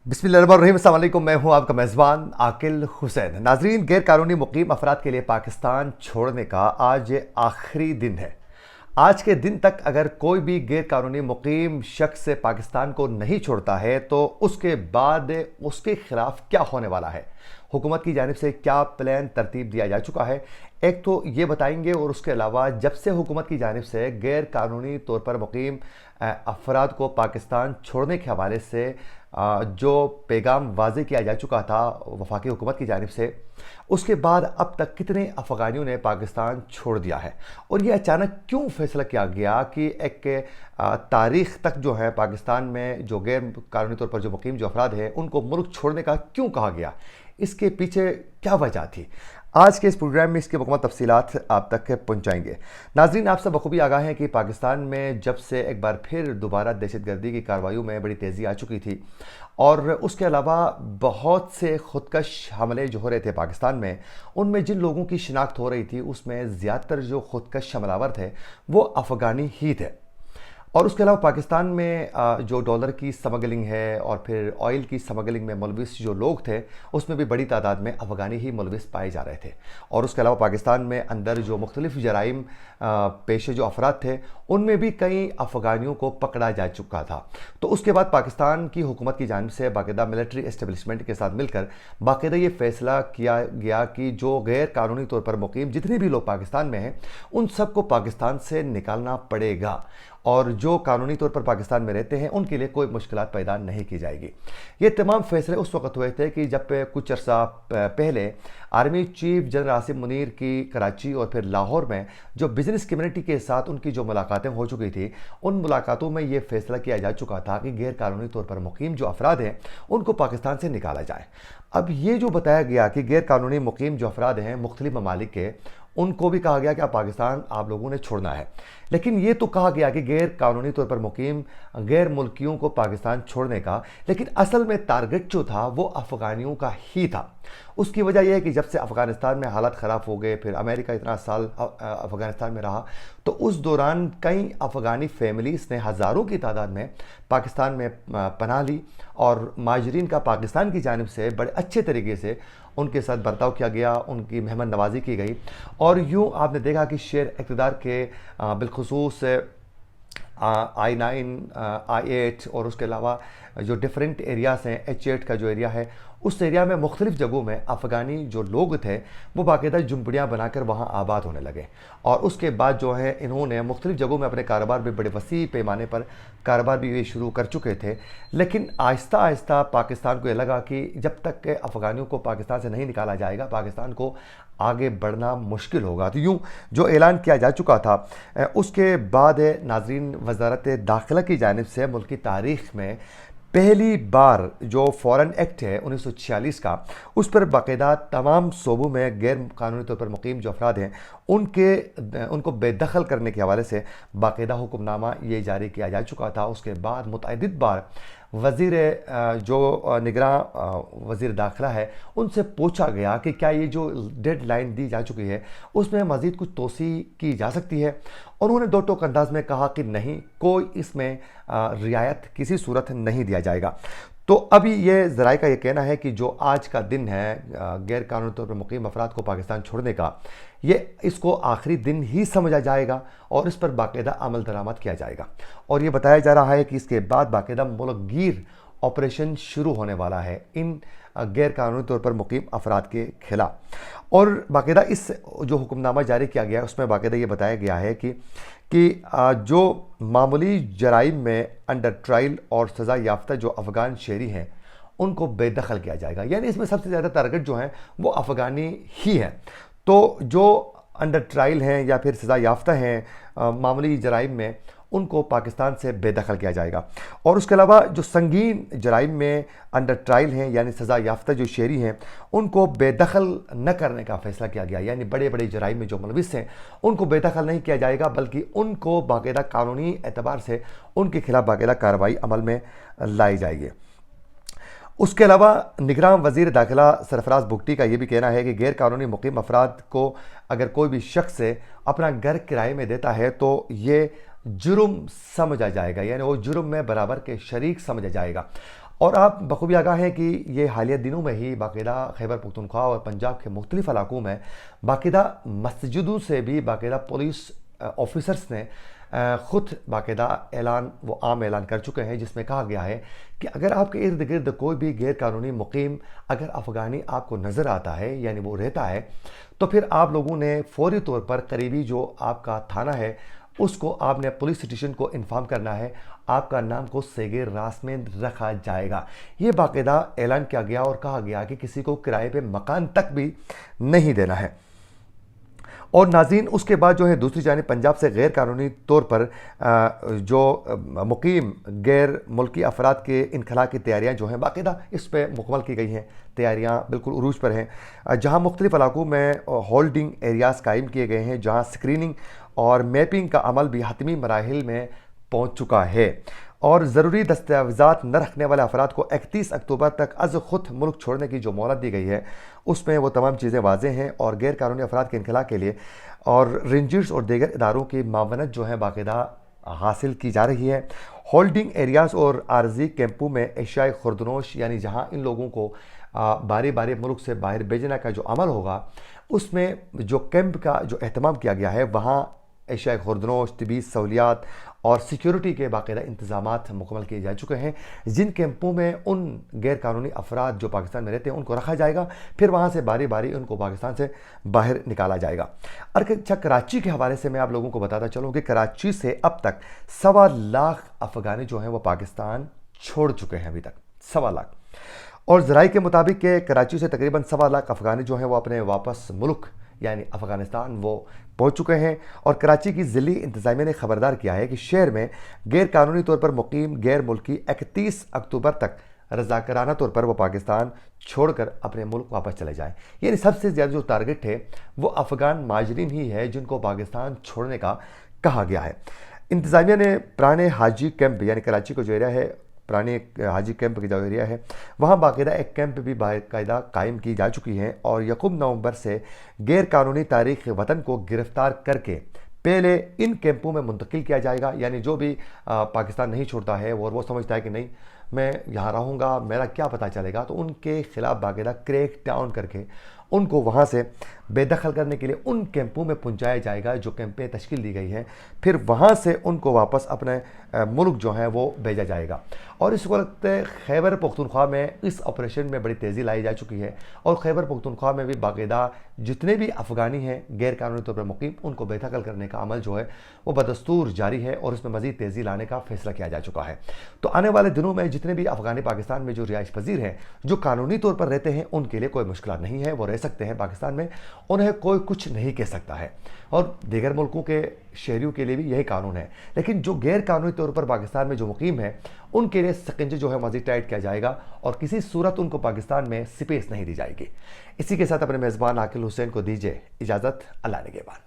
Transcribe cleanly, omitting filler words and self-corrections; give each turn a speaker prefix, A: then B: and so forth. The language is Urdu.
A: بسم اللہ الرحمن الرحیم۔ السلام علیکم، میں ہوں آپ کا میزبان عاقل حسین۔ ناظرین، غیر قانونی مقیم افراد کے لیے پاکستان چھوڑنے کا آج آخری دن ہے۔ آج کے دن تک اگر کوئی بھی غیر قانونی مقیم شخص پاکستان کو نہیں چھوڑتا ہے تو اس کے بعد اس کے خلاف کیا ہونے والا ہے، حکومت کی جانب سے کیا پلان ترتیب دیا جا چکا ہے، ایک تو یہ بتائیں گے، اور اس کے علاوہ جب سے حکومت کی جانب سے غیر قانونی طور پر مقیم افراد کو پاکستان چھوڑنے کے حوالے سے جو پیغام واضح کیا جا چکا تھا وفاقی حکومت کی جانب سے، اس کے بعد اب تک کتنے افغانیوں نے پاکستان چھوڑ دیا ہے، اور یہ اچانک کیوں فیصلہ کیا گیا کہ ایک تاریخ تک جو ہے پاکستان میں جو غیر قانونی طور پر جو مقیم جو افراد ہیں ان کو ملک چھوڑنے کا کیوں کہا گیا، اس کے پیچھے کیا وجہ تھی۔ آج کے اس پروگرام میں اس کی مکمل تفصیلات آپ تک پہنچائیں گے۔ ناظرین، آپ سب بخوبی آگاہ ہیں کہ پاکستان میں جب سے ایک بار پھر دوبارہ دہشت گردی کی کارروائیوں میں بڑی تیزی آ چکی تھی، اور اس کے علاوہ بہت سے خودکش حملے جو ہو رہے تھے پاکستان میں، ان میں جن لوگوں کی شناخت ہو رہی تھی اس میں زیادہ تر جو خودکش حملہ آور تھے وہ افغانی ہی تھے۔ اور اس کے علاوہ پاکستان میں جو ڈالر کی سمگلنگ ہے اور پھر آئل کی سمگلنگ میں ملوث جو لوگ تھے اس میں بھی بڑی تعداد میں افغانی ہی ملوث پائے جا رہے تھے، اور اس کے علاوہ پاکستان میں اندر جو مختلف جرائم پیشے جو افراد تھے ان میں بھی کئی افغانیوں کو پکڑا جا چکا تھا۔ تو اس کے بعد پاکستان کی حکومت کی جانب سے باقاعدہ ملٹری اسٹیبلشمنٹ کے ساتھ مل کر باقاعدہ یہ فیصلہ کیا گیا کہ جو غیر قانونی طور پر مقیم جتنے بھی لوگ پاکستان میں ہیں ان سب کو پاکستان سے نکالنا پڑے گا، اور جو قانونی طور پر پاکستان میں رہتے ہیں ان کے لیے کوئی مشکلات پیدا نہیں کی جائے گی۔ یہ تمام فیصلے اس وقت ہوئے تھے کہ جب کچھ عرصہ پہلے army chief general Asim Munir کی کراچی اور پھر لاہور میں جو بزنس کمیونٹی کے ساتھ ان کی جو ملاقاتیں ہو چکی تھی، ان ملاقاتوں میں یہ فیصلہ کیا جا چکا تھا کہ غیر قانونی طور پر مقیم جو افراد ہیں ان کو پاکستان سے نکالا جائے۔ اب یہ جو بتایا گیا کہ غیر قانونی مقیم جو افراد ہیں مختلف ممالک کے، ان کو بھی کہا گیا کہ پاکستان آپ لوگوں نے چھوڑنا ہے، لیکن یہ تو کہا گیا کہ غیر قانونی طور پر مقیم غیر ملکیوں کو پاکستان چھوڑنے کا، لیکن اصل میں ٹارگٹ جو تھا وہ افغانیوں کا ہی تھا۔ اس کی وجہ یہ ہے کہ جب سے افغانستان میں حالات خراب ہو گئے، پھر امریکہ اتنا سال افغانستان میں رہا، تو اس دوران کئی افغانی فیملیز نے ہزاروں کی تعداد میں پاکستان میں پناہ لی، اور مہاجرین کا پاکستان کی جانب سے بڑے اچھے طریقے سے ان کے ساتھ برتاؤ کیا گیا، ان کی مہمان نوازی کی گئی، اور یوں آپ نے دیکھا کہ شیئر اقتدار کے بالخصوص I9 I8 اور اس کے علاوہ جو ڈیفرنٹ ایریاز ہیں، H8 کا جو ایریا ہے، اس ایریا میں مختلف جگہوں میں افغانی جو لوگ تھے وہ باقاعدہ جھنپڑیاں بنا کر وہاں آباد ہونے لگے، اور اس کے بعد جو ہے انہوں نے مختلف جگہوں میں اپنے کاروبار بھی بڑے وسیع پیمانے پر کاروبار بھی یہ شروع کر چکے تھے۔ لیکن آہستہ آہستہ پاکستان کو یہ لگا کہ جب تک کہ افغانیوں کو پاکستان سے نہیں نکالا جائے گا پاکستان کو آگے بڑھنا مشکل ہوگا۔ تو یوں جو اعلان کیا جا چکا تھا، اس کے بعد ناظرین وزارت داخلہ کی جانب سے ملک کی تاریخ میں پہلی بار جو فورن ایکٹ ہے 1946 کا، اس پر باقاعدہ تمام صوبوں میں غیر قانونی طور پر مقیم جو افراد ہیں ان کو بے دخل کرنے کے حوالے سے باقاعدہ حکم نامہ یہ جاری کیا جا چکا تھا۔ اس کے بعد متعدد بار جو نگراں وزیر داخلہ ہے ان سے پوچھا گیا کہ کیا یہ جو ڈیڈ لائن دی جا چکی ہے اس میں مزید کچھ توسیع کی جا سکتی ہے، اور انہوں نے دو ٹوک انداز میں کہا کہ نہیں، کوئی اس میں رعایت کسی صورت نہیں دیا جائے گا۔ تو ابھی یہ ذرائع کا یہ کہنا ہے کہ جو آج کا دن ہے غیر قانونی طور پر مقیم افراد کو پاکستان چھوڑنے کا، یہ اس کو آخری دن ہی سمجھا جائے گا اور اس پر باقاعدہ عمل درآمد کیا جائے گا، اور یہ بتایا جا رہا ہے کہ اس کے بعد باقاعدہ ملک گیر آپریشن شروع ہونے والا ہے ان غیر قانونی طور پر مقیم افراد کے خلاف۔ اور باقاعدہ اس جو حکم نامہ جاری کیا گیا اس میں باقاعدہ یہ بتایا گیا ہے کہ جو معمولی جرائم میں انڈر ٹرائل اور سزا یافتہ جو افغان شہری ہیں ان کو بے دخل کیا جائے گا، یعنی اس میں سب سے زیادہ ٹارگٹ جو ہیں وہ افغانی ہی ہیں۔ تو جو انڈر ٹرائل ہیں یا پھر سزا یافتہ ہیں معمولی جرائم میں، ان کو پاکستان سے بے دخل کیا جائے گا، اور اس کے علاوہ جو سنگین جرائم میں انڈر ٹرائل ہیں یعنی سزا یافتہ جو شہری ہیں ان کو بے دخل نہ کرنے کا فیصلہ کیا گیا، یعنی بڑے بڑے جرائم میں جو ملوث ہیں ان کو بے دخل نہیں کیا جائے گا، بلکہ ان کو باقاعدہ قانونی اعتبار سے ان کے خلاف باقاعدہ کارروائی عمل میں لائی جائے گی۔ اس کے علاوہ نگراں وزیر داخلہ سرفراز بگٹی کا یہ بھی کہنا ہے کہ غیر قانونی مقیم افراد کو اگر کوئی بھی شخص اپنا گھر کرائے میں دیتا ہے تو یہ جرم سمجھا جائے گا، یعنی وہ جرم میں برابر کے شریک سمجھا جائے گا۔ اور آپ بخوبی آگاہ ہیں کہ یہ حالیہ دنوں میں ہی باقاعدہ خیبر پختونخوا اور پنجاب کے مختلف علاقوں میں باقاعدہ مسجدوں سے بھی باقاعدہ پولیس آفیسرز نے خود باقاعدہ وہ عام اعلان کر چکے ہیں، جس میں کہا گیا ہے کہ اگر آپ کے ارد گرد کوئی بھی غیر قانونی مقیم اگر افغانی آپ کو نظر آتا ہے، یعنی وہ رہتا ہے، تو پھر آپ لوگوں نے فوری طور پر قریبی جو آپ کا تھانہ ہے اس کو آپ نے پولیس اسٹیشن کو انفارم کرنا ہے، آپ کا نام کو سیگیر راس میں رکھا جائے گا۔ یہ باقاعدہ اعلان کیا گیا اور کہا گیا کہ کسی کو کرائے پہ مکان تک بھی نہیں دینا ہے۔ اور ناظرین، اس کے بعد جو ہے دوسری جانب پنجاب سے غیر قانونی طور پر جو مقیم غیر ملکی افراد کے انخلاء کی تیاریاں جو ہیں باقاعدہ اس پہ مکمل کی گئی ہیں، تیاریاں بالکل عروج پر ہیں، جہاں مختلف علاقوں میں ہولڈنگ ایریاز قائم کیے گئے ہیں، جہاں سکریننگ اور میپنگ کا عمل بھی حتمی مراحل میں پہنچ چکا ہے، اور ضروری دستاویزات نہ رکھنے والے افراد کو 31 اکتوبر تک از خود ملک چھوڑنے کی جو مہلت دی گئی ہے اس میں وہ تمام چیزیں واضح ہیں، اور غیر قانونی افراد کے انخلاء کے لیے اور رینجرز اور دیگر اداروں کی معاونت جو ہے باقاعدہ حاصل کی جا رہی ہے۔ ہولڈنگ ایریاز اور عارضی کیمپوں میں اشیاء خوردنوش، یعنی جہاں ان لوگوں کو باری باری ملک سے باہر بھیجنے کا جو عمل ہوگا، اس میں جو کیمپ کا جو اہتمام کیا گیا ہے وہاں اشیاء خوردنوش، طبی سہولیات اور سیکیورٹی کے باقاعدہ انتظامات مکمل کیے جا چکے ہیں۔ جن کیمپوں میں ان غیر قانونی افراد جو پاکستان میں رہتے ہیں ان کو رکھا جائے گا، پھر وہاں سے باری باری ان کو پاکستان سے باہر نکالا جائے گا۔ اچھا، کراچی کے حوالے سے میں آپ لوگوں کو بتاتا چلوں کہ کراچی سے اب تک 1.25 لاکھ افغانی جو ہیں وہ پاکستان چھوڑ چکے ہیں ابھی تک، 1.25 لاکھ۔ اور ذرائع کے مطابق کہ کراچی سے تقریباً 1.25 لاکھ افغانی جو ہیں وہ اپنے واپس ملک یعنی افغانستان وہ پہنچ چکے ہیں، اور کراچی کی ضلعی انتظامیہ نے خبردار کیا ہے کہ شہر میں غیر قانونی طور پر مقیم غیر ملکی 31 اکتوبر تک رضاکارانہ طور پر وہ پاکستان چھوڑ کر اپنے ملک واپس چلے جائیں۔ یعنی سب سے زیادہ جو ٹارگٹ ہے وہ افغان مہاجرین ہی ہے جن کو پاکستان چھوڑنے کا کہا گیا ہے۔ انتظامیہ نے پرانے حاجی کیمپ یعنی کراچی کو جو ایریا ہے، پرانے حاجی کیمپ کی جو ایریا ہے وہاں باقاعدہ ایک کیمپ بھی باقاعدہ قائم کی جا چکی ہیں، اور 1 نومبر سے غیر قانونی تاریخ وطن کو گرفتار کر کے پہلے ان کیمپوں میں منتقل کیا جائے گا۔ یعنی جو بھی پاکستان نہیں چھوڑتا ہے اور وہ سمجھتا ہے کہ نہیں میں یہاں رہوں گا، میرا کیا پتہ چلے گا، تو ان کے خلاف باقاعدہ کریک ڈاؤن کر کے ان کو وہاں سے بے دخل کرنے کے لیے ان کیمپوں میں پہنچایا جائے گا جو کیمپیں تشکیل دی گئی ہیں، پھر وہاں سے ان کو واپس اپنے ملک جو ہیں وہ بھیجا جائے گا۔ اور اس وقت خیبر پختونخوا میں اس آپریشن میں بڑی تیزی لائی جا چکی ہے، اور خیبر پختونخوا میں بھی باقاعدہ جتنے بھی افغانی ہیں غیر قانونی طور پر مقیم ان کو بے دخل کرنے کا عمل جو ہے وہ بدستور جاری ہے، اور اس میں مزید تیزی لانے کا فیصلہ کیا جا چکا ہے۔ تو آنے والے دنوں میں جتنے بھی افغانی پاکستان میں جو رہائش پذیر ہیں، جو قانونی طور پر رہتے ہیں، ان کے لیے کوئی مشکلات نہیں ہے، وہ رہ سکتے ہیں پاکستان میں، انہیں کوئی کچھ نہیں کہہ سکتا ہے، اور دیگر ملکوں کے شہریوں کے لیے بھی یہی قانون ہے۔ لیکن جو غیر قانونی طور پر پاکستان میں جو مقیم ہیں ان کے لیے سکنجے جو ہے مزید ٹائٹ کیا جائے گا، اور کسی صورت ان کو پاکستان میں سپیس نہیں دی جائے گی۔ اسی کے ساتھ اپنے میزبان عاقل حسین کو دیجیے اجازت، اللہ نگہبان۔